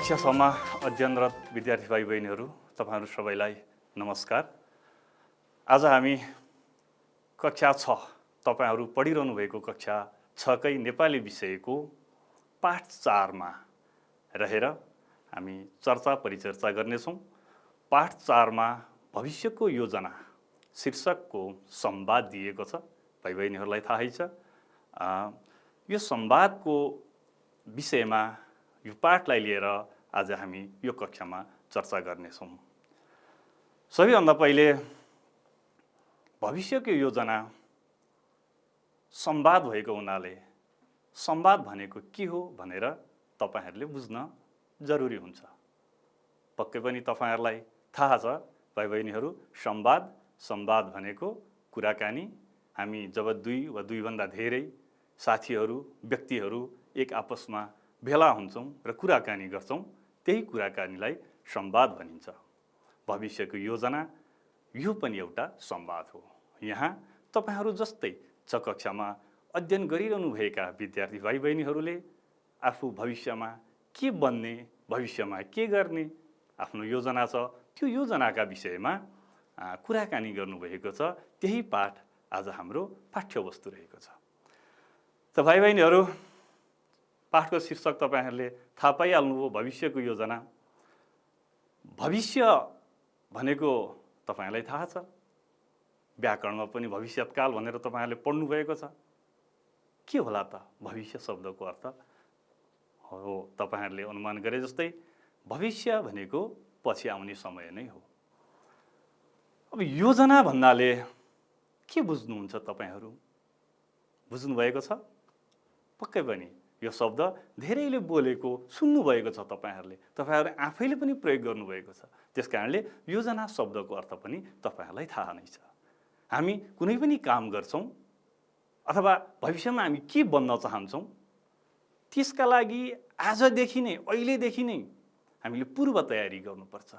कक्षा 6 मा अध्ययनरत विद्यार्थी भाइ बहिनीहरू तपाईहरु सबैलाई नमस्कार। आज हामी कक्षा 6 तपाईहरु पढिरहनु भएको कक्षा 6 कै नेपाली विषयको पाठ 4 मा रहेर हामी चर्चा परिचर्चा गर्नेछौं। पाठ 4 मा भविष्यको योजना शीर्षकको संवाद दिएको छ। भाइ बहिनीहरूलाई थाहै छ। यो संवादको विषयमा यो पाठलाई लिएर आज हामी यो कक्षामा चर्चा गर्नेछौं। सबैभन्दा पहिले भविष्यको योजना संवाद भएको हुनाले संवाद भनेको के हो भनेर तपाईहरुले बुझ्न जरुरी हुन्छ। पक्कै पनि तपाईहरुलाई थाहा छ भाइ बहिनीहरू, संवाद भनेको कुराकानी। हामी जब दुई वा दुई भन्दा धेरै साथीहरू व्यक्तिहरू एक आपसमा भेला हुन्छौं र कुराकानी गर्छौं, त्यही कुराकानीलाई संवाद भनिन्छ। भविष्यको योजना यो पनि एउटा संवाद हो। यहाँ तपाईहरु जस्तै छ कक्षामा अध्ययन गरिरहनु भएका विद्यार्थी भाइ बहिनीहरूले आफू भविष्यमा के बन्ने, भविष्यमा के गर्ने आफ्नो योजना छ, त्यो योजनाका विषयमा कुराकानी गर्नु भएको छ। त्यही पाठ आज हाम्रो पाठ्यवस्तु रहेको छ। त भाइ बहिनीहरू, पाठको शीर्षक तपाईहरुले थाहा पाइहाल्नुभयो, भविष्यको योजना। भविष्य भनेको तपाईहरुलाई थाहा छ। व्याकरणमा पनि भविष्यकाल भनेर तपाईहरुले पढ्नु भएको छ। के होला त भविष्य शब्दको अर्थ? हो, तपाईहरुले अनुमान गरे जस्तै भविष्य भनेको पछि आउने समय नै हो। अब योजना भन्नाले के बुझ्नुहुन्छ तपाईहरु? बुझ्नु भएको छ? पक्कै पनि यो शब्द धेरैले बोलेको सुन्नु भएको छ तपाईहरुले। तपाईहरु आफैले पनि प्रयोग गर्नु भएको छ। त्यसकारणले योजना शब्दको अर्थ पनि तपाईहरुलाई थाहा नै छ। हामी कुनै पनि काम गर्छौं अथवा भविष्यमा हामी के बन्न चाहन्छौं, त्यसका लागि आजदेखि नै, अहिलेदेखि नै हामीले पूर्व तयारी गर्नुपर्छ।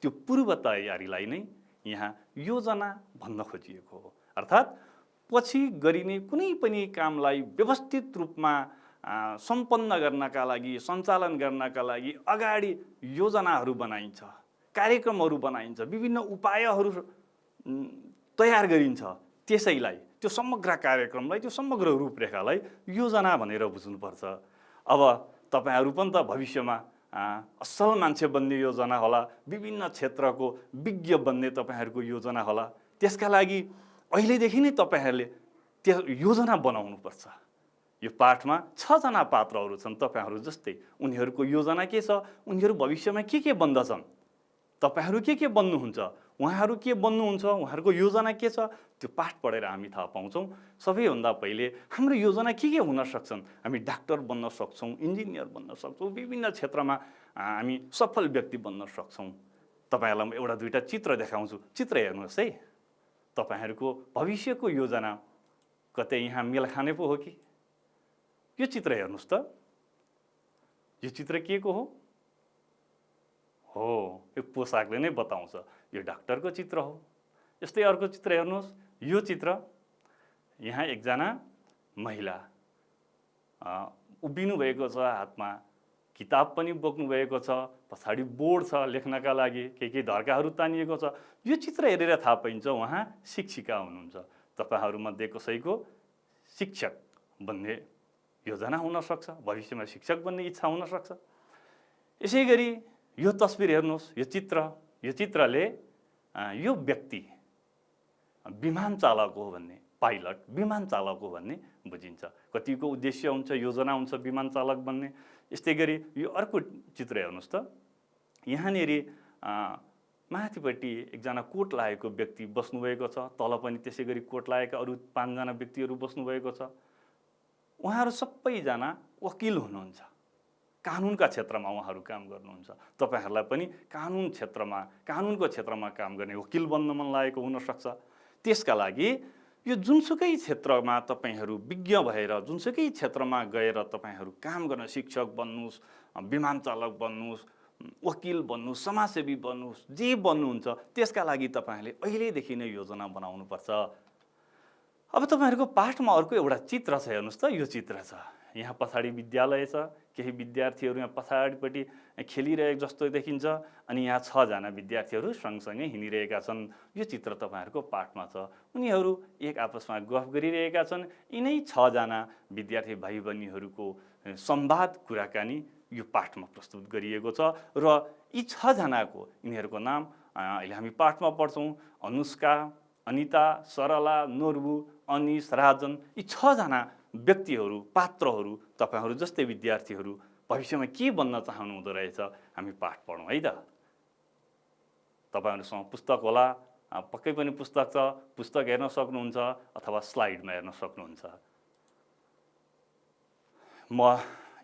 त्यो पूर्व तयारीलाई नै यहाँ योजना भन्न खोजिएको हो। अर्थात् पछि गरिने कुनै पनि कामलाई व्यवस्थित रूपमा सम्पन्न गर्नका लागि, सञ्चालन गर्नका लागि अगाडि योजनाहरू बनाइन्छ, कार्यक्रमहरू बनाइन्छ, विभिन्न उपायहरू तयार गरिन्छ। त्यसैलाई, त्यो समग्र कार्यक्रमलाई, त्यो समग्र रूपरेखालाई योजना भनेर बुझ्नुपर्छ। अब तपाईहरु पनि त भविष्यमा असल मान्छे बन्ने योजना होला, विभिन्न क्षेत्रको विज्ञ बन्ने तपाईहरुको योजना होला। त्यसका लागि अहिलेदेखि नै तपाईहरुले त्यो योजना बनाउनु पर्छ। यो पाठमा 6 जना पात्रहरू छन् तपाईहरु जस्तै। उनीहरुको योजना के छ? उनीहरु भविष्यमा के बन्दछन्? तपाईहरु के बन्नुहुन्छ? उहाँहरु के बन्नुहुन्छ? उहाँहरुको योजना के छ? त्यो पाठ पढेर हामी थाहा पाउँछौं। सबैभन्दा पहिले हाम्रो योजना के हुन सक्छन्? हामी डाक्टर बन्न सक्छौं, इन्जिनियर बन्न सक्छौं, विभिन्न क्षेत्रमा हामी सफल व्यक्ति बन्न सक्छौं। तपाईहरुलाई म एउटा दुईटा चित्र देखाउँछु। चित्र हेर्नुहोस् है। तपाईहरुको भविष्यको योजना कतै यहाँ मेल खाने पो हो कि? यो चित्र हेर्नुस् त। यो चित्र के को हो? हो, यो पोसाकले नै बताउँछ। यो डाक्टरको चित्र हो। यस्तै अर्को चित्र हेर्नुस्। यो चित्र यहाँ एकजना महिला उभिनु भएको छ, हातमा किताब पनि बोक्नु भएको छ, पछाडी बोर्ड छ लेख्नका लागि, के धर्काहरू तानिएको छ। यो चित्र हेरेर थाहा पाइन्छ उहाँ शिक्षिका हुनुहुन्छ। तपाईहरु मध्ये कसैको शिक्षक बन्ने योजना हुन सक्छ, भविष्यमा शिक्षक बन्ने इच्छा हुन सक्छ। यसैगरी यो तस्बिर हेर्नुहोस्। यो चित्रले यो व्यक्ति विमान चालक हो भन्ने, पाइलट, विमान चालक हो भन्ने बुझिन्छ। कतिको उद्देश्य हुन्छ, योजना हुन्छ विमान चालक बन्ने। यस्तै गरी यो अर्को चित्र हेर्नुहोस् त। यहाँनेरि माथिपट्टि एकजना कोट लागेको व्यक्ति बस्नुभएको छ, तल पनि त्यसैगरी कोट लागेका अरु 5 जना व्यक्तिहरू बस्नुभएको छ। उहाँहरू सबैजना वकिल हुनुहुन्छ। कानुनका क्षेत्रमा उहाँहरू काम गर्नुहुन्छ। तपाईहरुलाई पनि कानुनको क्षेत्रमा काम गर्ने वकिल बन्न मन लागेको हुन सक्छ। त्यसका लागि यो जुनसुकै क्षेत्रमा तपाईहरु विज्ञ भएर, जुनसुकै क्षेत्रमा गएर तपाईहरु काम गर्न, शिक्षक बन्नुस्, विमान चालक बन्नुस्, वकिल बन्नुस्, समाजसेवी बन्नुस्, जे बन्नुहुन्छ, त्यसका लागि तपाईहरुले अहिलेदेखि नै योजना बनाउनु पर्छ। अब तपाईहरुको पाठमा अर्को एउटा चित्र छ। हेर्नुस् त। यो चित्र छ। यहाँ पछाडि विद्यालय छ, केही विद्यार्थीहरू यहाँ पछाडिपट्टि खेलिरहेको जस्तो देखिन्छ अनि यहाँ 6 जना विद्यार्थीहरू सँगसँगै हिँडिरहेका छन्। यो चित्र तपाईहरुको पाठमा छ। उनीहरू एक आपसमा गफ गरिरहेका छन्। यिनै 6 जना विद्यार्थी भाइ बहिनीहरूको संवाद कुराकानी यो पाठमा प्रस्तुत गरिएको छ र यी 6 जनाको यिनीहरूको नाम अहिले हामी पाठमा पढ्छौं। अनुष्का, अनिता, सरला, नोर्बु, अनिस, राजन, यी 6 जना व्यक्तिहरू, पात्रहरू, तपाईहरु जस्तै विद्यार्थीहरू भविष्यमा के बन्न चाहनु हुँदो रहेछ हामी पाठ पढौं है त। तपाईहरुसँग पुस्तक होला, पक्कै पनि पुस्तक छ, पुस्तक हेर्न सक्नुहुन्छ अथवा स्लाइडमा हेर्न सक्नुहुन्छ। म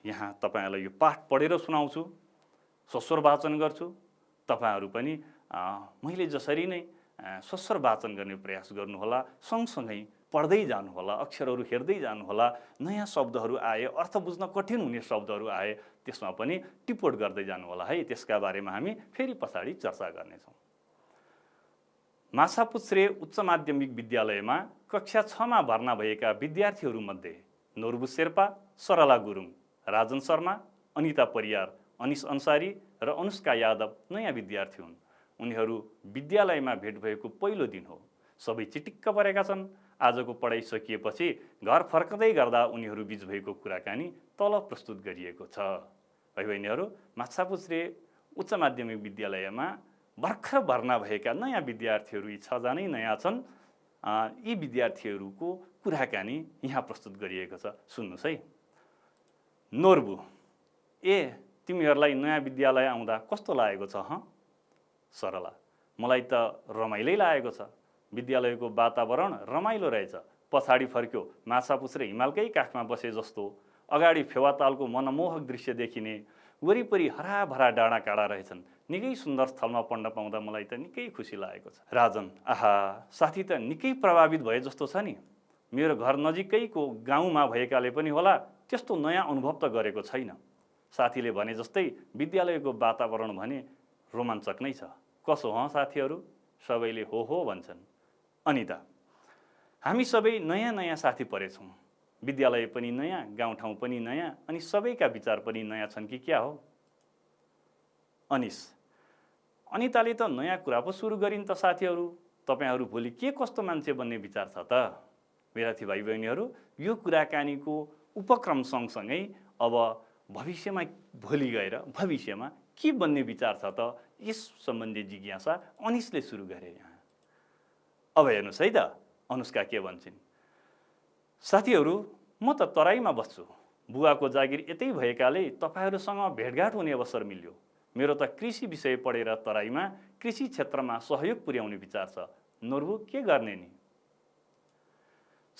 यहाँ तपाईहरुलाई यो पाठ पढेर सुनाउँछु, सस्वर वाचन गर्छु। तपाईहरु पनि मैले जसरी नै सस्वर वाचन गर्ने प्रयास गर्नुहोला, सँगसँगै पढ्दै जानुहोला, अक्षरहरू हेर्दै जानुहोला। नयाँ शब्दहरू आए, अर्थ बुझ्न कठिन हुने शब्दहरू आए, त्यसमा पनि टिप्पण गर्दै जानुहोला है। त्यसका बारेमा हामी फेरि पछाडि चर्चा गर्नेछौँ। माछापुच्छ्रे उच्च माध्यमिक विद्यालयमा कक्षा 6 मा भर्ना भएका विद्यार्थीहरूमध्ये नोर्बु शेर्पा, सरला गुरुङ, राजन शर्मा, अनिता परियार, अनिस अन्सारी र अनुष्का यादव नयाँ विद्यार्थी हुन्। उनीहरू विद्यालयमा भेट भएको पहिलो दिन हो। सबै चिटिक्क परेका छन्। आजको पढाइ सकिएपछि घर फर्कदै गर्दा उनीहरू बीच भएको कुराकानी तल प्रस्तुत गरिएको छ। भाइ बहिनीहरू, माछापुच्छ्रे उच्च माध्यमिक विद्यालयमा भर्खर भर्ना भएका नयाँ विद्यार्थीहरू यी 6 जनै नयाँ छन्। यी विद्यार्थीहरूको कुराकानी यहाँ प्रस्तुत गरिएको छ। सुन्नुस् है। नोर्बु: तिमीहरूलाई नयाँ विद्यालय आउँदा कस्तो लागेको छ ह? सरला: मलाई त रमाइलै लागेको छ। विद्यालयको वातावरण रमाइलो रहेछ। पछाडि फर्क्यो माछापुच्छ्रे हिमालकै काखमा बसे जस्तो। अगाडि फेवातालको मनमोहक दृश्य देखिने। वरिपरि हराभरा डाँडाकाँडा रहेछन्। निकै सुन्दर स्थलमा पढ्न पाउँदा मलाई त निकै खुसी लागेको छ। राजन: आहा, साथी त निकै प्रभावित भए जस्तो छ नि। मेरो घर नजिकैको गाउँमा भएकाले पनि होला त्यस्तो नयाँ अनुभव त गरेको छैन। साथीले भने जस्तै विद्यालयको वातावरण भने रोमाञ्चक नै छ। कसो ह साथीहरू? सबैले हो हो भन्छन्। अनिता: हामी सबै नयाँ नयाँ साथी परेछौँ। विद्यालय पनि नयाँ, गाउँठाउँ पनि नयाँ, अनि सबैका विचार पनि नयाँ छन् कि क्या हो? अनिस: अनिताले त नयाँ कुरा पो सुरु गरिन् त साथीहरू। तपाईहरु भोलि के कस्तो मान्छे बन्ने विचार छ त? विद्यार्थी भाइ बहिनीहरू, यो कुराकानीको उपक्रम सँगसँगै अब भविष्यमा भोलि गएर भविष्यमा के बन्ने विचार छ त, यस सम्बन्धी जिज्ञासा अनिसले सुरु गरे यहाँ। अब हेर्नुस् है त अनुष्का के भन्छन्। साथीहरू, म त तराईमा बस्छु। बुवाको जागिर यतै भएकाले तपाईहरुसँग भेटघाट हुने अवसर मिल्यो। मेरो त कृषि विषय पढेर तराईमा कृषि क्षेत्रमा सहयोग पुर्याउने विचार छ। नोर्बु के गर्ने नि?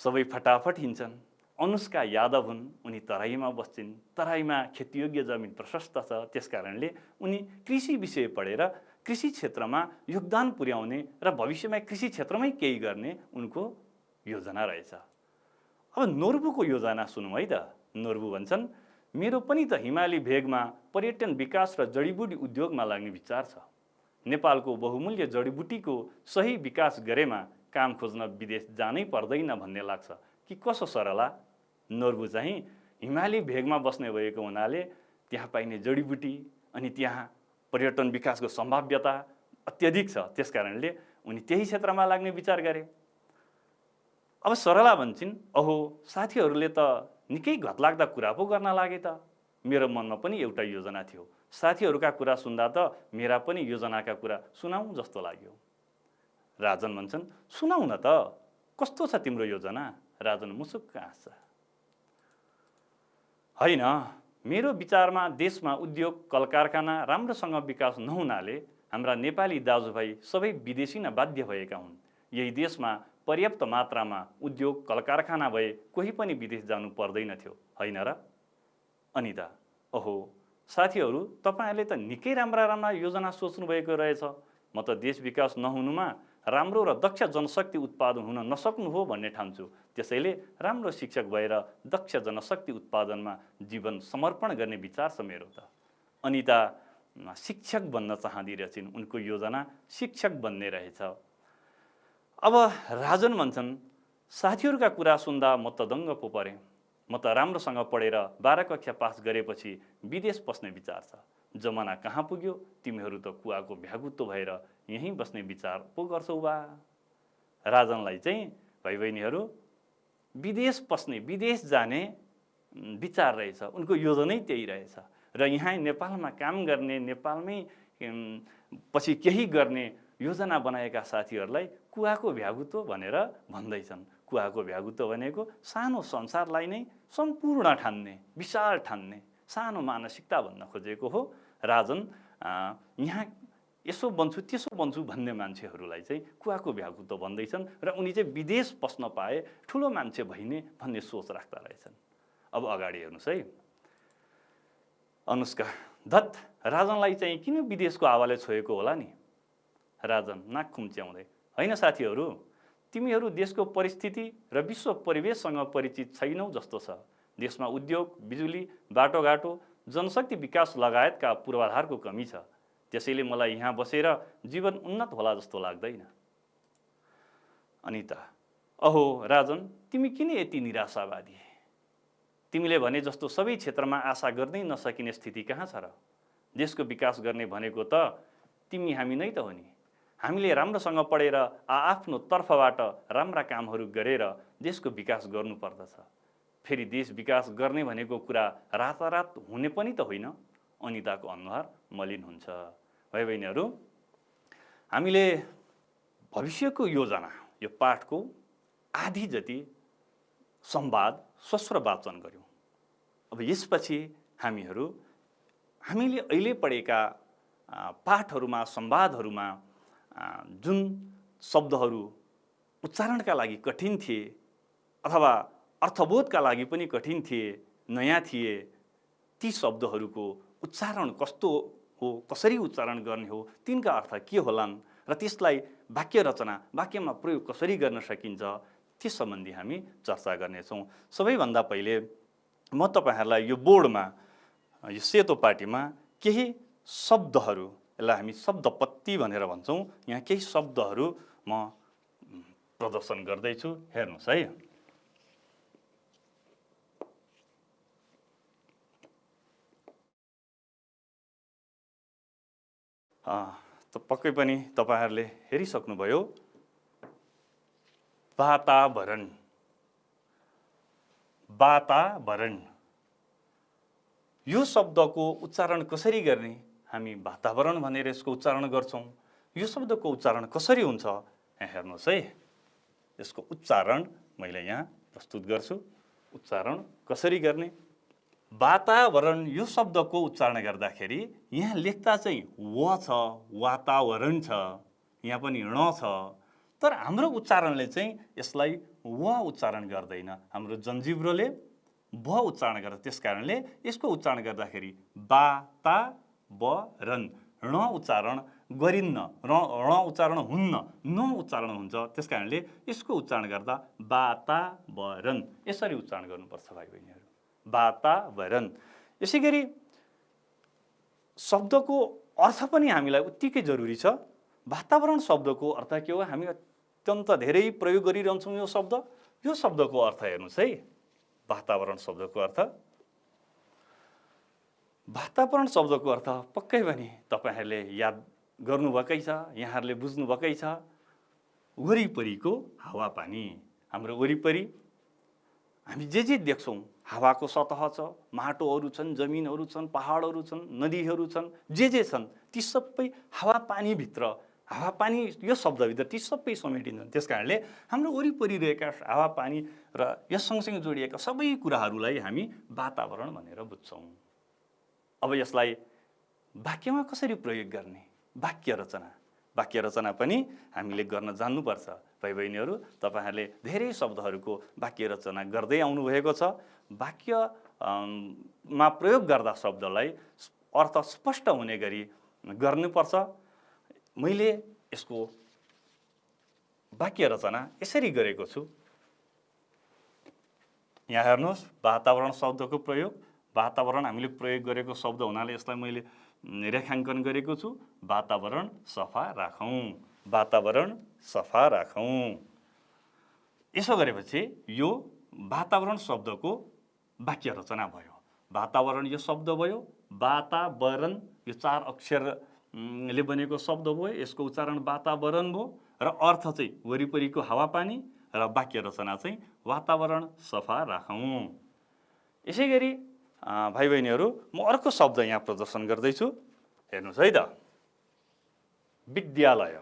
सबै फटाफट हिँड्छन्। अनुष्का यादव हुन्, उनी तराईमा बस्छिन्। तराईमा खेतीयोग्य जमिन प्रशस्त छ, त्यसकारणले उनी कृषि विषय पढेर कृषि क्षेत्रमा योगदान पुर्याउने र भविष्यमा कृषि क्षेत्रमै केही गर्ने उनको योजना रहेछ। अब नोर्बुको योजना सुनौँ है त। नोर्बु भन्छन्, मेरो पनि त हिमाली भेगमा पर्यटन विकास र जडीबुटी उद्योगमा लाग्ने विचार छ। नेपालको बहुमूल्य जडीबुटीको सही विकास गरेमा काम खोज्न विदेश जानै पर्दैन भन्ने लाग्छ कि कसो सरला? नोर्बु चाहिँ हिमाली भेगमा बस्ने भएको हुनाले त्यहाँ पाइने जडीबुटी अनि त्यहाँ पर्यटन विकासको सम्भाव्यता अत्यधिक छ, त्यसकारणले उनी त्यही क्षेत्रमा लाग्ने विचार गरे। अब सरला भन्छन्, अहो, साथीहरूले त निकै घतलाग्दा कुरा पो गर्न लागे त। मेरो मनमा पनि एउटा योजना थियो। साथीहरूका कुरा सुन्दा त मेरा पनि योजनाका कुरा सुनाउँ जस्तो लाग्यो। राजन भन्छन्, सुनाउ न त, कस्तो छ तिम्रो योजना? राजन मुसुक्क हाँस्छ। होइन, मेरो विचारमा देशमा उद्योग कलकारखाना राम्रोसँग विकास नहुनाले हाम्रा नेपाली दाजुभाइ सबै विदेशी न बाध्य भएका हुन्। यही देशमा पर्याप्त मात्रामा उद्योग कलकारखाना भए कोही पनि विदेश जानु पर्दैन थियो, होइन र? अनिता: ओहो साथीहरू, तपाईहरुले त निकै राम्रा राम्रा योजना सोच्नु भएको रहेछ। म त देश विकास नहुनुमा राम्रो र दक्ष जनशक्ति उत्पादन हुन नसक्नु हो भन्ने ठान्छु। त्यसैले राम्रो शिक्षक भएर दक्ष जनशक्ति उत्पादनमा जीवन समर्पण गर्ने विचार छ मेरो त। अनिता शिक्षक बन्न चाहँदी रहेछिन्। उनको योजना शिक्षक बन्ने रहेछ। अब राजन भन्छन्, साथीहरूका कुरा सुन्दा म त दङ्ग पो परेँ। म त राम्रोसँग पढेर 12 कक्षा पास गरेपछि विदेश बस्ने विचार छ। जमाना कहाँ पुग्यो, तिमीहरू त कुवाको भ्यागुत्तो भएर यहीँ बस्ने विचार पो गर्छौ बा। राजनलाई चाहिँ भाइ बहिनीहरू विदेश बस्ने, विदेश जाने विचार रहेछ, उनको योजनै त्यही रहेछ। र यहाँ नेपालमा काम गर्ने, नेपालमै पछि केही गर्ने योजना बनाएका साथीहरूलाई कुवाको भ्यागुत्तो भनेर भन्दैछन्। कुवाको भ्यागुत्तो भनेको सानो संसारलाई नै सम्पूर्ण ठान्ने, विशाल ठान्ने सानो मानसिकता भन्न खोजेको हो। राजन यहाँ यसो बन्छु त्यसो बन्छु भन्ने मान्छेहरूलाई चाहिँ कुवाको भ्यागुत्तो भन्दैछन् र उनी चाहिँ विदेश बस्न पाए ठुलो मान्छे भइने भन्ने सोच राख्दा रहेछन्। अब अगाडि हेर्नुहोस् है, अनुष्का धत राजनलाई चाहिँ किन विदेशको हावाले छोएको होला नि? राजन नाक खुम्च्याउँदै, होइन साथीहरू, तिमीहरू देशको परिस्थिति र विश्व परिवेशसँग परिचित छैनौ जस्तो छ। देशमा उद्योग, बिजुली, बाटोघाटो, जनशक्ति विकास लगायतका पूर्वाधारको कमी छ। त्यसैले मलाई यहाँ बसेर जीवन उन्नत होला जस्तो लाग्दैन। अनिता, अहो राजन, तिमी किन यति निराशावादी? तिमीले भने जस्तो सबै क्षेत्रमा आशा गर्नै नसकिने स्थिति कहाँ छ र? देशको विकास गर्ने भनेको त तिमी हामी नै त हो नि। हामीले राम्रोसँग पढेर आफ्नो तर्फबाट राम्रा कामहरू गरेर देशको विकास गर्नुपर्दछ। फेरि देश विकास गर्ने भनेको कुरा रातारात हुने पनि त होइन। अनिताको अनुहार मलिन हुन्छ। भाइ बहिनीहरू, हामीले भविष्यको योजना यो पाठको आधी जति संवाद स्वस्थ वाचन गऱ्यौँ। अब यसपछि हामीले अहिले पढेका पाठहरूमा, संवादहरूमा जुन शब्दहरू उच्चारणका लागि कठिन थिए अथवा अर्थबोधका लागि पनि कठिन थिए, नयाँ थिए, ती शब्दहरूको उच्चारण कस्तो हो, कसरी उच्चारण गर्ने हो, तिनका अर्थ के होलान् र त्यसलाई वाक्य रचना, वाक्यमा प्रयोग कसरी गर्न सकिन्छ, त्यस सम्बन्धी हामी चर्चा गर्नेछौँ। सबैभन्दा पहिले म तपाईहरूलाई यो बोर्डमा, यो सेतो पाटीमा केही शब्दहरू, यसलाई हामी शब्दपत्ती भनेर भन्छौँ, यहाँ केही शब्दहरू म प्रदर्शन गर्दैछु, हेर्नुहोस् है। त पक्कै पनि तपाईहरूले हेरिसक्नुभयो। वातावरण, वातावरण, यो शब्दको उच्चारण कसरी गर्ने? हामी वातावरण भनेर यसको उच्चारण गर्छौँ। यो शब्दको उच्चारण कसरी हुन्छ? यहाँ हेर्नुहोस् है, यसको उच्चारण मैले यहाँ प्रस्तुत गर्छु। उच्चारण कसरी गर्ने? वातावरण यो शब्दको उच्चारण गर्दाखेरि यहाँ लेख्दा चाहिँ व छ, वातावरण छ, यहाँ पनि ण छ, तर हाम्रो उच्चारणले चाहिँ यसलाई व उच्चारण गर्दैन। हाम्रो जनजिब्रोले भ उच्चारण गर्छ। त्यस कारणले यसको उच्चारण गर्दाखेरि वातावरण, ण उच्चारण गरिन्न, ण उच्चारण हुन्न, न उच्चारण हुन्छ। त्यस कारणले यसको उच्चारण गर्दा वातावरण यसरी उच्चारण गर्नुपर्छ भाइ बहिनीहरू, वातावरण। यसै गरी शब्दको अर्थ पनि हामीलाई उत्तिकै जरुरी छ। वातावरण शब्दको अर्थ के हो? हामी अत्यन्त धेरै प्रयोग गरिरहन्छौँ यो शब्द। यो शब्दको अर्थ हेर्नुहोस् है, वातावरण शब्दको अर्थ, वातावरण शब्दको अर्थ पक्कै पनि तपाईहरूले याद गर्नुभएकै छ, यहाँहरूले बुझ्नुभएकै छ। वरिपरिको हावापानी, हाम्रो वरिपरि हामी जे देख्छौँ, हावाको सतह छ, माटोहरू छन्, जमिनहरू छन्, पहाडहरू छन्, नदीहरू छन्, जे छन् ती सबै हावापानीभित्र, हावापानी यो शब्दभित्र ती सबै समेटिन्छन्। त्यस कारणले हाम्रो वरिपरि रहेका हावापानी र यस सँगसँगै जोडिएका सबै कुराहरूलाई हामी वातावरण भनेर बुझ्छौँ। अब यसलाई वाक्यमा कसरी प्रयोग गर्ने? वाक्य रचना, वाक्य रचना पनि हामीले गर्न जान्नुपर्छ। भाइ बहिनीहरू, तपाईहरूले धेरै शब्दहरूको वाक्य रचना गर्दै आउनुभएको छ। वाक्यमा प्रयोग गर्दा शब्दलाई अर्थ स्पष्ट हुने गरी गर्नुपर्छ। मैले यसको वाक्य रचना यसरी गरेको छु। यहाँ हेर्नुहोस्, वातावरण शब्दको प्रयोग, वातावरण हामीले प्रयोग गरेको शब्द हुनाले यसलाई मैले रेखाङ्कन गरेको छु। वातावरण सफा राखौँ, वातावरण सफा राखौँ। यसो गरेपछि यो वातावरण शब्दको वाक्य रचना भयो। वातावरण यो शब्द भयो, वातावरण यो 4 अक्षरले बनेको शब्द भयो, यसको उच्चारण वातावरण भयो र अर्थ चाहिँ वरिपरिको हावापानी र वाक्य रचना चाहिँ वातावरण सफा राखौँ। यसै गरी भाइ बहिनीहरू म अर्को शब्द यहाँ प्रदर्शन गर्दैछु, हेर्नुहोस् है त। विद्यालय।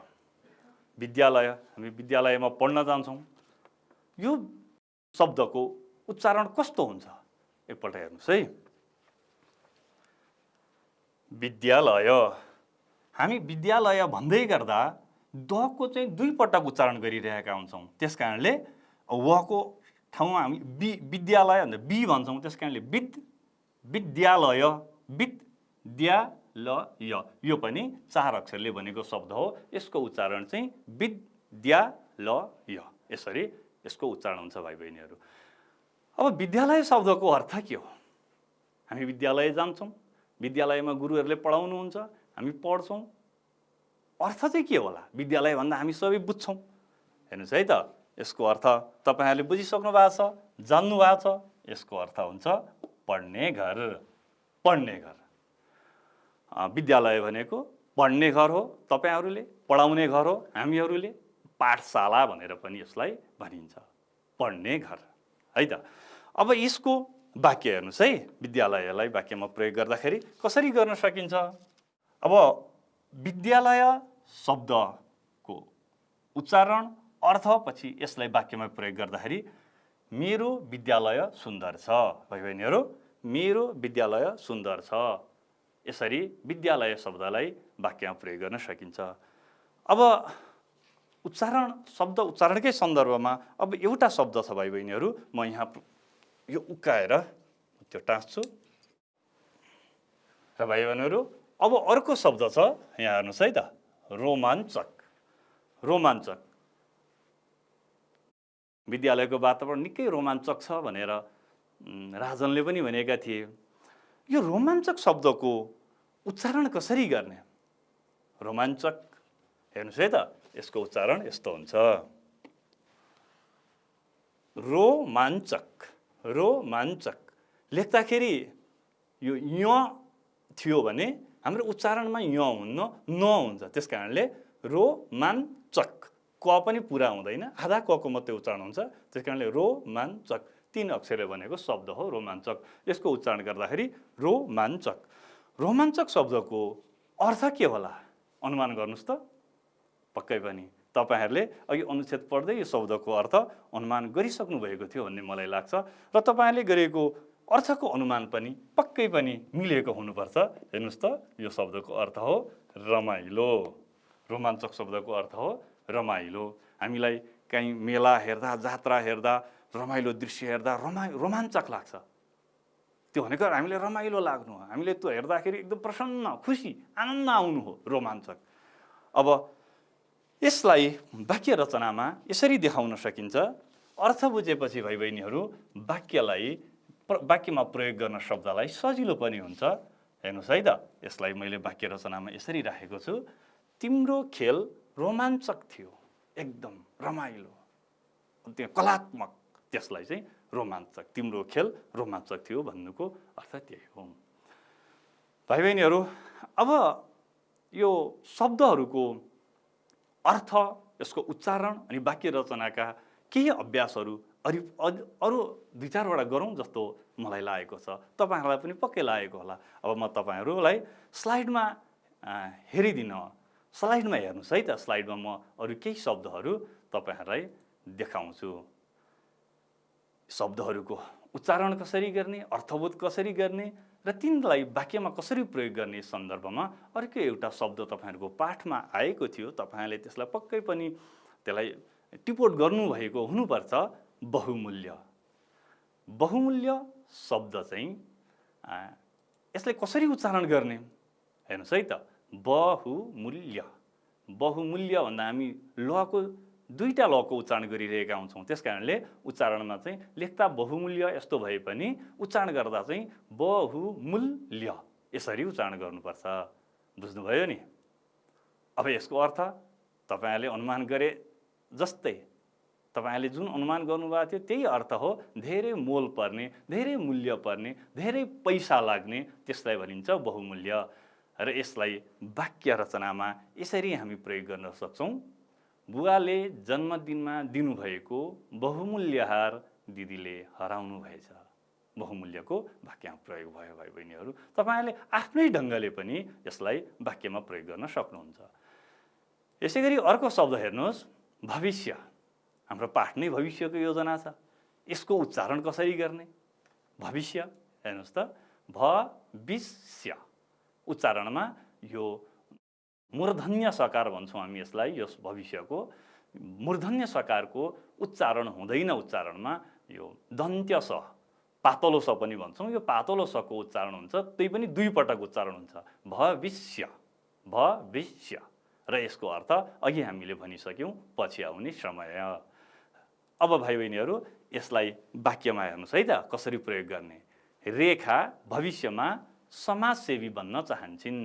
विद्यालय, हामी विद्यालयमा पढ्न जान्छौँ। यो शब्दको उच्चारण कस्तो हुन्छ एकपल्ट हेर्नुहोस् है। विद्यालय, हामी विद्यालय भन्दै गर्दा दको चाहिँ 2 पटक उच्चारण गरिरहेका हुन्छौँ। त्यसकारणले वको ठाउँमा हामी विद्यालय भन्दा बी भन्छौँ। त्यसकारणले विद्यालय, विद्यालय यो पनि 4 अक्षरले बनेको शब्द हो। यसको उच्चारण चाहिँ विद्यालय, यसरी यसको उच्चारण हुन्छ भाइ बहिनीहरू। अब विद्यालय शब्दको अर्थ के हो? हामी विद्यालय जान्छौँ, विद्यालयमा गुरुहरूले पढाउनुहुन्छ, हामी पढ्छौँ। अर्थ चाहिँ के होला? विद्यालय भन्दा हामी सबै बुझ्छौँ। हेर्नुहोस् है त, यसको अर्थ तपाईहरुले बुझिसक्नु भएको छ, जान्नु भएको छ। यसको अर्थ हुन्छ पढ्ने घर। पढ्ने घर, विद्यालय भनेको पढ्ने घर हो, तपाईहरुले पढाउने घर हो, हामीहरूले पाठशाला भनेर पनि यसलाई भनिन्छ, पढ्ने घर है त। अब यसको वाक्य हेर्नुस् है, विद्यालयलाई वाक्यमा प्रयोग गर्दाखेरि कसरी गर्न सकिन्छ? अब विद्यालय शब्दको उच्चारण अर्थ पछि यसलाई वाक्यमा प्रयोग गर्दाखेरि मेरो विद्यालय सुन्दर छ। भाइ बहिनीहरू, मेरो विद्यालय सुन्दर छ, यसरी विद्यालय शब्दलाई वाक्यमा प्रयोग गर्न सकिन्छ। अब उच्चारण, शब्द उच्चारणकै सन्दर्भमा अब एउटा शब्द छ भाइ बहिनीहरू, म यहाँ यो उकाएर त्यो टाँस्छु र भाइ बहिनीहरू अब अर्को शब्द छ, यहाँ हेर्नुहोस् है त, रोमाञ्चक। रोमाञ्चक, विद्यालयको वातावरण निकै रोमाञ्चक छ भनेर राजनले पनि भनेका थिए। यो रोमाञ्चक शब्दको उच्चारण कसरी गर्ने? रोमाञ्चक, हेर्नुहोस् है त, यसको उच्चारण यस्तो हुन्छ, रोमाञ्चक। रोमाञ्चक लेख्दाखेरि यो य थियो भने हाम्रो उच्चारणमा य हुन्न, न हुन्छ। त्यसकारणले रोमाञ्चक, क पनि पुरा हुँदैन, आधा कको मात्रै उच्चारण हुन्छ। त्यसकारणले रोमाञ्चक 3 अक्षरले बनेको शब्द हो रोमाञ्चक। यसको उच्चारण गर्दाखेरि रोमाञ्चक। रोमाञ्चक शब्दको अर्थ के होला? अनुमान गर्नुस् त। पक्कै पनि तपाईहरुले अघि अनुच्छेद पढ्दै यो शब्दको अर्थ अनुमान गरिसक्नु भएको थियो भन्ने मलाई लाग्छ र तपाईहरुले गरेको अर्थको अनुमान पनि पक्कै पनि मिलेको हुनुपर्छ। हेर्नुस् त, यो शब्दको अर्थ हो रमाइलो। रोमाञ्चक शब्दको अर्थ हो रमाइलो। हामीलाई कहीँ मेला हेर्दा, जात्रा हेर्दा, रमाइलो दृश्य हेर्दा रोमाञ्चक लाग्छ। त्यो भनेको हामीले रमाइलो लाग्नु हो, हामीले त्यो हेर्दाखेरि एकदम प्रसन्न, खुसी, आनन्द आउनु हो, रोमाञ्चक। अब यसलाई वाक्य रचनामा यसरी देखाउन सकिन्छ। अर्थ बुझेपछि भाइ बहिनीहरू वाक्यलाई, वाक्यमा प्रयोग गर्न शब्दलाई सजिलो पनि हुन्छ। हेर्नुहोस् है त, यसलाई मैले वाक्य रचनामा यसरी राखेको छु, तिम्रो खेल रोमाञ्चक थियो, एकदम रमाइलो, त्यो कलात्मक, त्यसलाई चाहिँ रोमाञ्चक, तिम्रो खेल रोमाञ्चक थियो भन्नुको अर्थ त्यही हो। भाइ बहिनीहरू, अब यो शब्दहरूको अर्थ, यसको उच्चारण अनि वाक्य रचनाका केही अभ्यासहरू अरू 2-4 वटा गरौँ जस्तो मलाई लागेको छ। तपाईहरुलाई पनि पक्कै लागेको होला। अब म तपाईहरुलाई स्लाइडमा हेरिदिन, स्लाइडमा हेर्नुस् है त। स्लाइडमा म अरू केही शब्दहरू तपाईहरुलाई देखाउँछु। शब्दहरूको उच्चारण कसरी गर्ने, अर्थबोध कसरी गर्ने र तिनलाई वाक्यमा कसरी प्रयोग गर्ने सन्दर्भमा अर्को एउटा शब्द तपाईहरुको पाठमा आएको थियो। तपाईहरुले त्यसलाई पक्कै पनि त्यसलाई टिपोट गर्नुभएको हुनुपर्छ, बहुमूल्य। बहुमूल्य शब्द चाहिँ यसलाई कसरी उच्चारण गर्ने? हेर्नुहोस् है त, बहुमूल्य। बहुमूल्य भन्दा हामी लको 2टा लको उच्चारण गरिरहेका हुन्छौँ। त्यसकारणले उच्चारणमा चाहिँ लेख्दा बहुमूल्य यस्तो भए पनि उच्चारण गर्दा चाहिँ बहुमूल्य यसरी उच्चारण गर्नुपर्छ। बुझ्नुभयो नि? अब यसको अर्थ तपाईहरुले अनुमान गरे जस्तै तपाईले जुन अनुमान गर्नुभएको थियो त्यही अर्थ हो। धेरै मोल पर्ने, धेरै मूल्य पर्ने, धेरै पैसा लाग्ने, त्यसलाई भनिन्छ बहुमूल्य। र यसलाई वाक्य रचनामा यसरी हामी प्रयोग गर्न सक्छौँ। बुवाले जन्मदिनमा दिनुभएको बहुमूल्य हार दिदीले हराउनु भएछ। बहुमूल्यको वाक्यमा प्रयोग भयो भाइ बहिनीहरू। तपाईले आफ्नै ढङ्गले पनि यसलाई वाक्यमा प्रयोग गर्न सक्नुहुन्छ। यसैगरी अर्को शब्द हेर्नुहोस्, भविष्य। हाम्रो पाठ नै भविष्यको योजना छ। यसको उच्चारण कसरी गर्ने? भविष्य हेर्नुहोस् त, भविष्य उच्चारणमा यो मूर्धन्य सकार भन्छौँ हामी यसलाई। यस भविष्यको मूर्धन्य सकारको उच्चारण हुँदैन। उच्चारणमा यो दन्त्य स, पातलो स पनि भन्छौँ। यो पातलो सको उच्चारण हुन्छ, त्यही पनि दुई पटक उच्चारण हुन्छ। भविष्य, भविष्य। र यसको अर्थ अघि हामीले भनिसक्यौँ, पछि आउने समय। अब भाइ बहिनीहरू यसलाई वाक्यमा हेर्नुहोस् है त कसरी प्रयोग गर्ने। रेखा भविष्यमा समाजसेवी बन्न चाहन्छन्।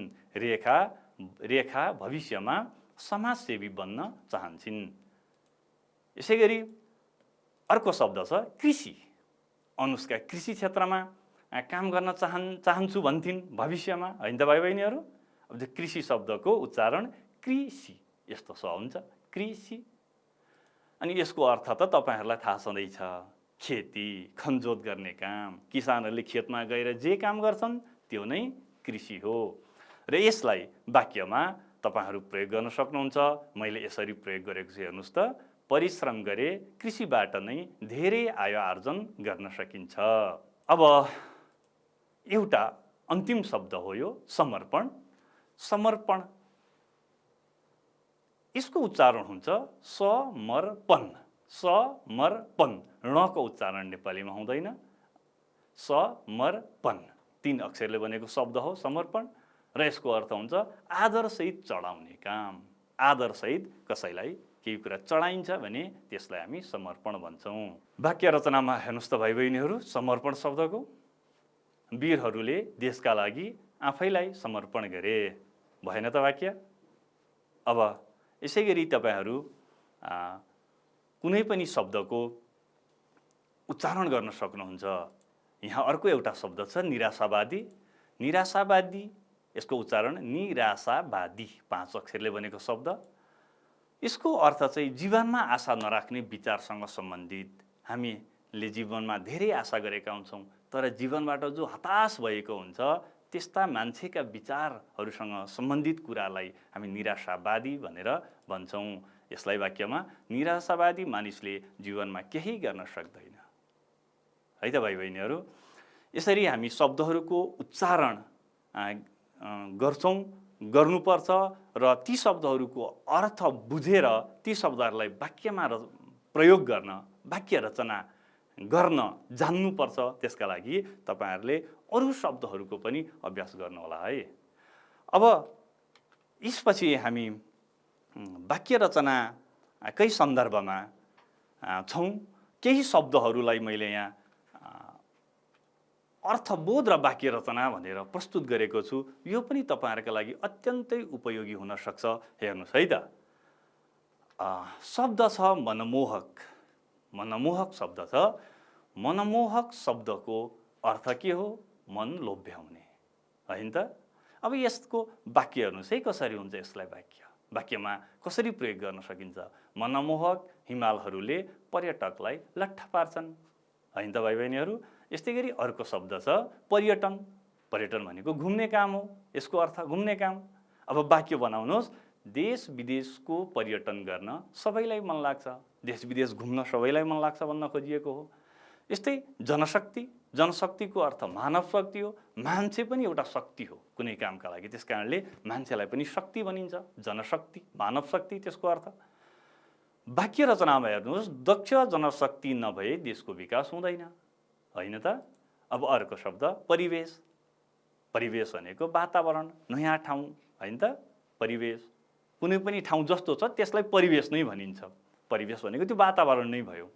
रेखा भविष्यमा समाजसेवी बन्न चाहन्छन्। यसैगरी अर्को शब्द छ कृषि। अनुष्का कृषि क्षेत्रमा काम गर्न चाहन्छु भन्थिन् भविष्यमा, होइन त भाइ बहिनीहरू? अब त्यो कृषि शब्दको उच्चारण कृषि यस्तो स हुन्छ, कृषि। अनि यसको अर्थ त तपाईहरूलाई थाहा छँदैछ, खेती, खनजोत गर्ने काम। किसानहरूले खेतमा गएर जे काम गर्छन् त्यो नै कृषि हो। र यसलाई वाक्यमा तपाईहरू प्रयोग गर्न सक्नुहुन्छ। मैले यसरी प्रयोग गरेको छु, हेर्नुहोस् त। परिश्रम गरे कृषिबाट नै धेरै आय आर्जन गर्न सकिन्छ। अब एउटा अन्तिम शब्द हो यो समर्पण। समर्पण यसको उच्चारण हुन्छ समर्पण। समर्पण, णको उच्चारण नेपालीमा हुँदैन। समर्पण 3 अक्षरले बनेको शब्द हो समर्पण। र यसको अर्थ हुन्छ आदरसहित चढाउने काम। आदरसहित कसैलाई केही कुरा चढाइन्छ भने त्यसलाई हामी समर्पण भन्छौँ। वाक्य रचनामा हेर्नुहोस् त भाइ बहिनीहरू, समर्पण शब्दको वीरहरूले देशका लागि आफैलाई समर्पण गरे। भएन त वाक्य? अब यसै गरी तपाईहरू कुनै पनि शब्दको उच्चारण गर्न सक्नुहुन्छ। यहाँ अर्को एउटा शब्द छ निराशावादी। निराशावादी यसको उच्चारण निराशावादी, 5 अक्षरले बनेको शब्द। यसको अर्थ चाहिँ जीवनमा आशा नराख्ने विचारसँग सम्बन्धित। हामीले जीवनमा धेरै आशा गरेका हुन्छौँ, तर जीवनबाट जो हताश भएको हुन्छ त्यस्ता मान्छेका विचारहरूसँग सम्बन्धित कुरालाई हामी निराशावादी भनेर भन्छौँ। यसलाई वाक्यमा निराशावादी मानिसले जीवनमा केही गर्न सक्दैन, है त भाइ बहिनीहरू? यसरी हामी शब्दहरूको उच्चारण गर्नुपर्छ र ती शब्दहरूको अर्थ बुझेर ती शब्दहरूलाई वाक्यमा प्रयोग गर्न, वाक्य रचना गर्न जान्नुपर्छ। त्यसका लागि तपाईहरूले अरू शब्दहरूको पनि अभ्यास गर्नुहोला है। अब यसपछि हामी वाक्य रचनाकै सन्दर्भमा छौँ। केही शब्दहरूलाई मैले यहाँ अर्थबोध र वाक्य रचना भनेर प्रस्तुत गरेको छु। यो पनि तपाईहरुका लागि अत्यन्तै उपयोगी हुन सक्छ। हेर्नुस् है त, शब्द छ मनमोहक। मनमोहक शब्द छ। मनमोहक शब्दको अर्थ के हो? मन लोभ्याउने, हैन त? अब यसको वाक्य हेर्नुस् है कसरी हुन्छ। यसलाई वाक्यमा कसरी प्रयोग गर्न सकिन्छ। मनमोहक हिमालहरूले पर्यटकलाई लट्ठ पार्छन्, हैन त भाइ बहिनीहरू? यस्तै गरी अर्को शब्द छ पर्यटन। पर्यटन भनेको घुम्ने काम हो। यसको अर्थ घुम्ने काम। अब वाक्य बनाउनुहोस्। देश विदेशको पर्यटन गर्न सबैलाई मन लाग्छ। देश विदेश घुम्न सबैलाई मन लाग्छ भन्न खोजिएको हो। यस्तै जनशक्ति। जनशक्तिको अर्थ मानव शक्ति हो। मान्छे पनि एउटा शक्ति हो कुनै कामका लागि। त्यसकारणले मान्छेलाई पनि शक्ति भनिन्छ। जनशक्ति, मानव शक्ति त्यसको अर्थ। वाक्य रचनामा हेर्नुहोस्, दक्ष जनशक्ति नभए देशको विकास हुँदैन, हैन त? अब अर्को शब्द परिवेश। परिवेश भनेको वातावरण, नयाँ ठाउँ, हैन त? परिवेश कुनै पनि ठाउँ जस्तो छ त्यसलाई परिवेश नै भनिन्छ। परिवेश भनेको त्यो वातावरण नै भयो।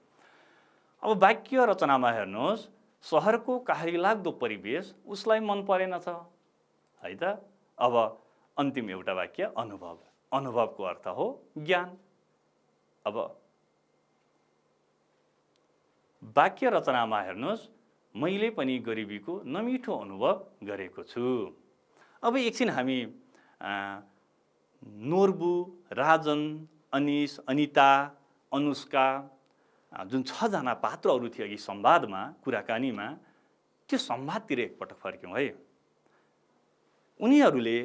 अब वाक्य रचनामा हेर्नुहोस्, शहरको काह्रीलाग्दो परिवेश उसलाई मन परेन छ, है त? अब अन्तिम एउटा वाक्य अनुभव। अनुभवको अर्थ हो ज्ञान। अब वाक्य रचनामा हेर्नुहोस्, मैले पनि गरिबीको नमिठो अनुभव गरेको छु। अब एकछिन हामी नोर्बु, राजन, अनिस, अनिता, अनुष्का जुन 6 जना पात्रहरू थिए अघि संवादमा, कुराकानीमा, त्यो संवादतिर एकपटक फर्क्यौँ है। उनीहरूले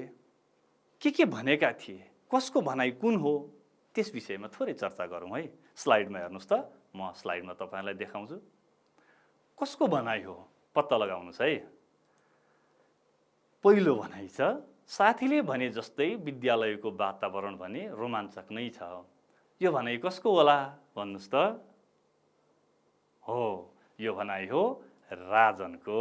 के भनेका थिए, कसको भनाइ कुन हो, त्यस विषयमा थोरै चर्चा गरौँ है। स्लाइडमा हेर्नुहोस् त, म स्लाइडमा तपाईँलाई देखाउँछु। कसको भनाइ हो पत्ता लगाउनुहोस् है। पहिलो भनाइ छ, साथीले भने जस्तै विद्यालयको वातावरण भने रोमाञ्चक नै छ। यो भनाइ कसको होला भन्नुहोस् त? हो, यो भनाइ हो राजनको।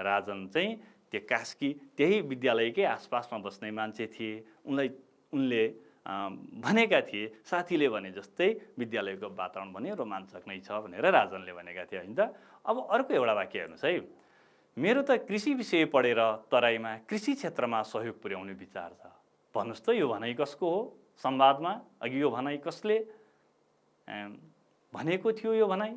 राजन चाहिँ त्यो कास्की त्यही विद्यालयकै आसपासमा बस्ने मान्छे थिए। उनले भनेका थिए, साथीले भने जस्तै विद्यालयको वातावरण भने रोमाञ्चक नै छ भनेर राजनले भनेका थिए, होइन त? अब अर्को एउटा वाक्य हेर्नुहोस् है। मेरो त कृषि विषय पढेर तराईमा कृषि क्षेत्रमा सहयोग पुर्याउने विचार छ। भन्नुहोस् त यो भनाइ कसको हो? संवादमा अघि यो भनाइ कसले भनेको थियो? यो भनाइ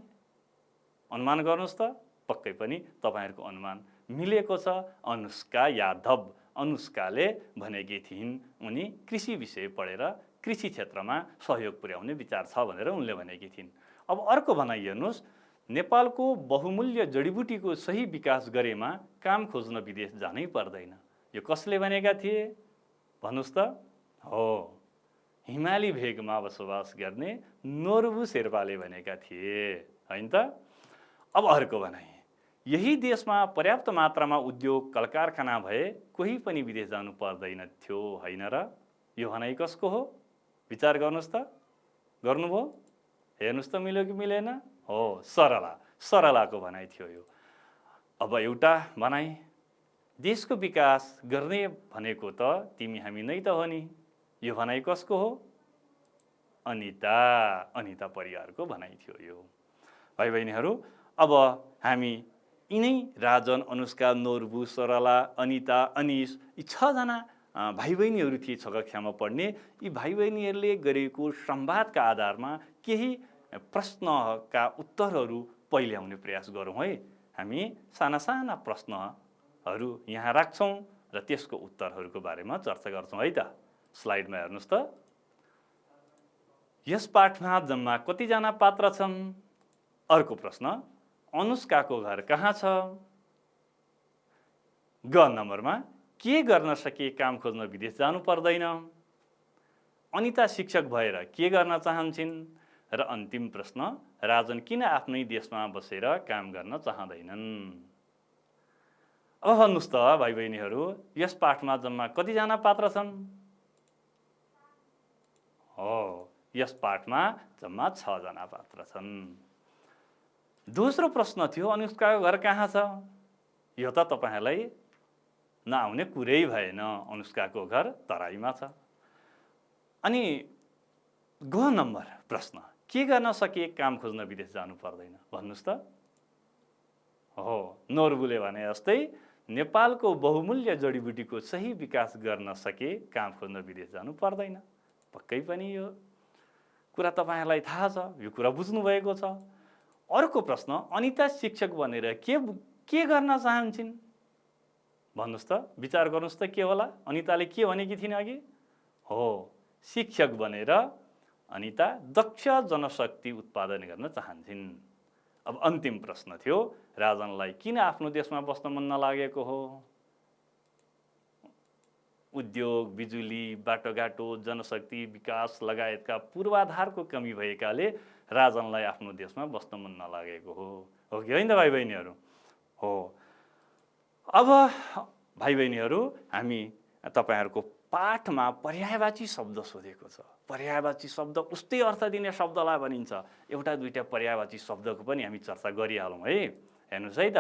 अनुमान गर्नुहोस् त। पक्कै पनि तपाईँहरूको अनुमान मिलेको छ। अनुष्का यादव, अनुष्काले भनेकी थिइन् उनी कृषि विषय पढेर कृषि क्षेत्रमा सहयोग पुर्याउने विचार छ भनेर उनले भनेकी थिइन्। अब अर्को भनाइ हेर्नुहोस्, नेपालको बहुमूल्य जडीबुटीको सही विकास गरेमा काम खोज्न विदेश जानै पर्दैन। यो कसले भनेका थिए भन्नुहोस् त? हो, हिमाली भेगमा बसोबास गर्ने नोर्बु शेर्पाले भनेका थिए, होइन त? अब अर्को भनाइ, यही देशमा पर्याप्त मात्रामा उद्योग कल कारखाना भए कोही पनि विदेश जानु पर्दैन थियो, होइन र? यो भनाइ कसको हो? विचार गर्नुहोस् त। गर्नुभयो? हेर्नुहोस् त मिल्यो कि मिलेन? हो, सरलाको भनाइ थियो यो। अब एउटा भनाइ, देशको विकास गर्ने भनेको त तिमी हामी नै त हो नि। यो भनाइ कसको हो? अनिता परियारको भनाइ थियो यो। भाइ बहिनीहरू, अब हामी यिनै राजन, अनुष्का, नोर्बु, सरला, अनिता, अनिस, यी 6 जना भाइ बहिनीहरू थिए 6 कक्षामा पढ्ने। यी भाइ बहिनीहरूले गरेको संवादका आधारमा केही प्रश्नका उत्तरहरू पहिल्याउने प्रयास गरौँ है। हामी साना प्रश्नहरू यहाँ राख्छौँ र त्यसको उत्तरहरूको बारेमा चर्चा गर्छौँ है त। स्लाइडमा हेर्नुहोस् त। यस पाठमा जम्मा कतिजना पात्र छन्? अर्को प्रश्न, अनुष्काको घर कहाँ छ? ग नम्बरमा, के गर्न सके काम खोज्न विदेश जानु पर्दैन? अनिता शिक्षक भएर के गर्न चाहन्छन्? र अन्तिम प्रश्न, राजन किन आफ्नै देशमा बसेर काम गर्न चाहँदैनन्? अब भन्नुहोस् त भाइ बहिनीहरू, यस पाठमा जम्मा कतिजना पात्र छन्? हो, यस पाठमा जम्मा 6 जना पात्र छन्। दोस्रो प्रश्न थियो, अनुष्काको घर कहाँ छ? यो त तपाईहरुलाई नआउने कुरै भएन। अनुष्काको घर तराईमा छ। अनि ग नम्बर प्रश्न, के गर्न सके काम खोज्न विदेश जानु पर्दैन? भन्नुस् त। हो, नोर्बुले भने जस्तै नेपालको बहुमूल्य जडीबुटीको सही विकास गर्न सके काम खोज्न विदेश जानु पर्दैन। पक्कै पनि यो कुरा तपाईहरुलाई थाहा छ, यो कुरा बुझ्नु भएको छ। अर्को प्रश्न, अनिता शिक्षक बनेर के गर्न चाहन्छिन्? भन्नुस् त, विचार गर्नुस् त के होला? अनिताले के भनेकी थिइन् अघि? हो, शिक्षक बनेर अनिता दक्ष जनशक्ति उत्पादन गर्न चाहन्छिन्। अब अन्तिम प्रश्न थियो, राजनलाई किन आफ्नो देशमा बस्न मन नलागेको हो? उद्योग, बिजुली, बाटोघाटो, जनशक्ति विकास लगायतका पूर्वाधारको कमी भएकाले राजनलाई आफ्नो देशमा बस्न मन नलागेको हो कि होइन भाइ बहिनीहरू? हो। अब भाइ बहिनीहरू, हामी तपाईहरुको पाठमा पर्यायवाची शब्द सोधेको छ। पर्यायवाची शब्द उस्तै अर्थ दिने शब्दलाई भनिन्छ। एउटा दुईटा पर्यायवाची शब्दको पनि हामी चर्चा गरिहालौँ है। हेर्नुस् है त,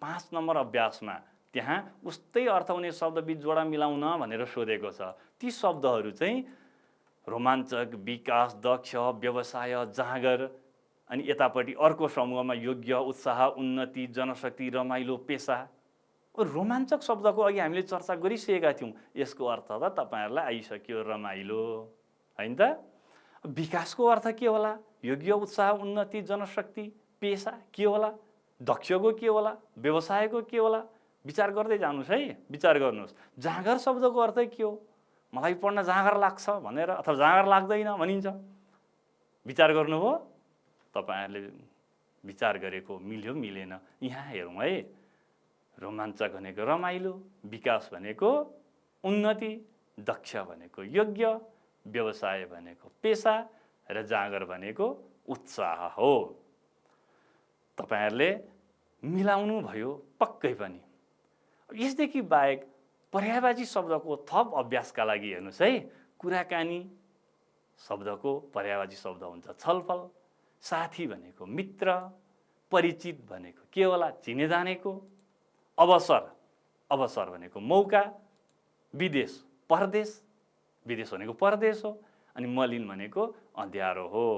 5 नम्बर अभ्यासमा त्यहाँ उस्तै अर्थ हुने शब्द बीच जोडा मिलाउन भनेर सोधेको छ। ती शब्दहरू चाहिँ रोमाञ्चक, विकास, दक्ष, व्यवसाय, जाँगर, अनि यतापट्टि अर्को समूहमा योग्य, उत्साह, उन्नति, जनशक्ति, रमाइलो, पेशा। रोमाञ्चक शब्दको अघि हामीले चर्चा गरिसकेका थियौँ। यसको अर्थ त तपाईहरुलाई आइसक्यो, रमाइलो, हैन त? विकासको अर्थ के होला? योग्य, उत्साह, उन्नति, जनशक्ति, पेसा के होला, दक्षको के होला, व्यवसायको के होला, विचार गर्दै जानुहोस् है। विचार गर्नुहोस् जाँगर शब्दको अर्थै के हो, मलाई पढ्न जाँगर लाग्छ भनेर अथवा जाँगर लाग्दैन भनिन्छ। विचार गर्नुभयो, तपाईहरुले विचार गरेको मिल्यो मिलेन यहाँ हेरौँ है। रोमाञ्चक भनेको रमाइलो, विकास भनेको उन्नति, दक्ष भनेको योग्य, व्यवसाय भनेको पेसा र जाँगर भनेको उत्साह हो। तपाईहरुले मिलाउनु भयो पक्कै पनि। यसदेखि बाहेक पर्यायवाची शब्दको थप अभ्यासका लागि हेर्नुस् है। कुराकानी शब्दको पर्यायवाची शब्द हुन्छ छलफल, साथी भनेको मित्र, परिचित भनेको के होला, चिने जानेको, अवसर, अवसर भनेको मौका, विदेश, परदेश, विदेश भनेको परदेश हो, अनि मलिन भनेको अँध्यारो हो।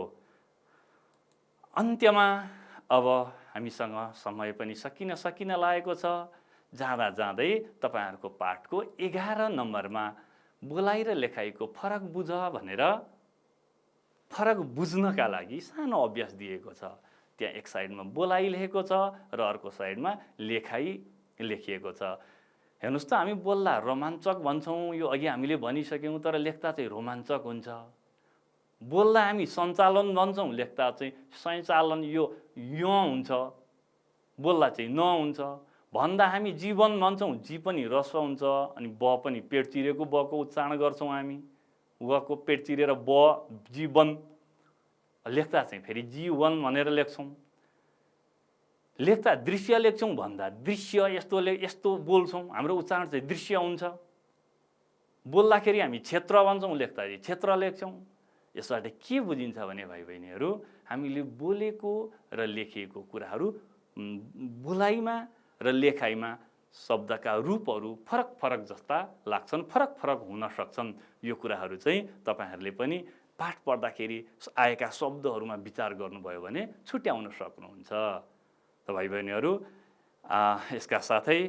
अन्त्यमा अब हामीसँग समय पनि सकिन लागेको छ। जाँदा जाँदै तपाईहरुको पाठको 11 नम्बरमा बोलाइ र लेखाइको फरक बुझ भनेर फरक बुझ्नका लागि सानो अभ्यास दिएको छ। त्यहाँ एक साइडमा बोलाइ लेखेको छ र अर्को साइडमा लेखाइ लेखिएको छ। हेर्नुस् त हामी बोल्दा रोमाञ्चक भन्छौँ, यो अघि हामीले भनिसक्यौँ, तर लेख्दा चाहिँ रोमाञ्चक हुन्छ। बोल्दा हामी सञ्चालन भन्छौँ, लेख्दा चाहिँ सञ्चालन यो हुन्छ, बोल्दा चाहिँ न हुन्छ। भन्दा हामी जीवन भन्छौँ, जी पनि रस्व हुन्छ, अनि ब पनि पेट चिरेको बको उच्चारण गर्छौँ हामी, वको पेट चिरेर ब जीवन। लेख्दा चाहिँ फेरि जीवन भनेर लेख्छौँ। लेख्दा दृश्य लेख्छौँ, भन्दा दृश्य यस्तो बोल्छौँ, हाम्रो उच्चारण चाहिँ दृश्य हुन्छ। बोल्दाखेरि हामी क्षेत्र भन्छौँ, लेख्दाखेरि क्षेत्र लेख्छौँ। यसबाट के बुझिन्छ भने भाइ बहिनीहरू, हामीले बोलेको र लेखिएको कुराहरू बोलाइमा र लेखाइमा शब्दका रूपहरू फरक फरक जस्ता लाग्छन्, फरक फरक हुन सक्छन्। यो कुराहरू चाहिँ तपाईहरुले पनि पाठ पढ्दाखेरि आएका शब्दहरूमा विचार गर्नुभयो भने छुट्याउन सक्नुहुन्छ। त भाइ बहिनीहरू, यसका साथै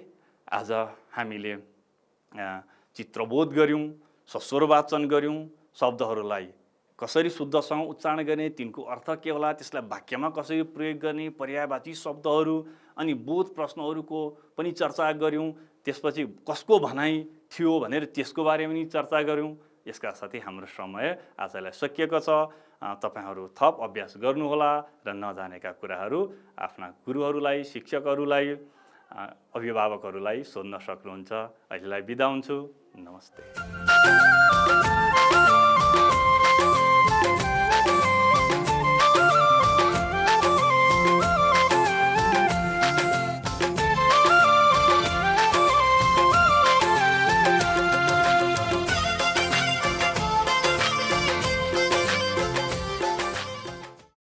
आज हामीले चित्रबोध गर्यौं, सस्वर वाचन गर्यौं, शब्दहरूलाई कसरी शुद्धसँग उच्चारण गर्ने, तिनको अर्थ के होला, त्यसलाई वाक्यमा कसरी प्रयोग गर्ने, पर्यायवाची शब्दहरू अनि बोध प्रश्नहरूको पनि चर्चा गर्यौं। त्यसपछि कसको भनाइ थियो भनेर त्यसको बारेमा पनि चर्चा गर्यौं। यसका साथै हाम्रो समय आजलाई सकिएको छ। तपाईहरु थप अभ्यास गर्नुहोला र नजानेका कुराहरू आफ्ना गुरुहरूलाई, शिक्षकहरूलाई, अभिभावकहरूलाई सोध्न सक्नुहुन्छ। अहिलेलाई बिदा हुन्छु। नमस्ते।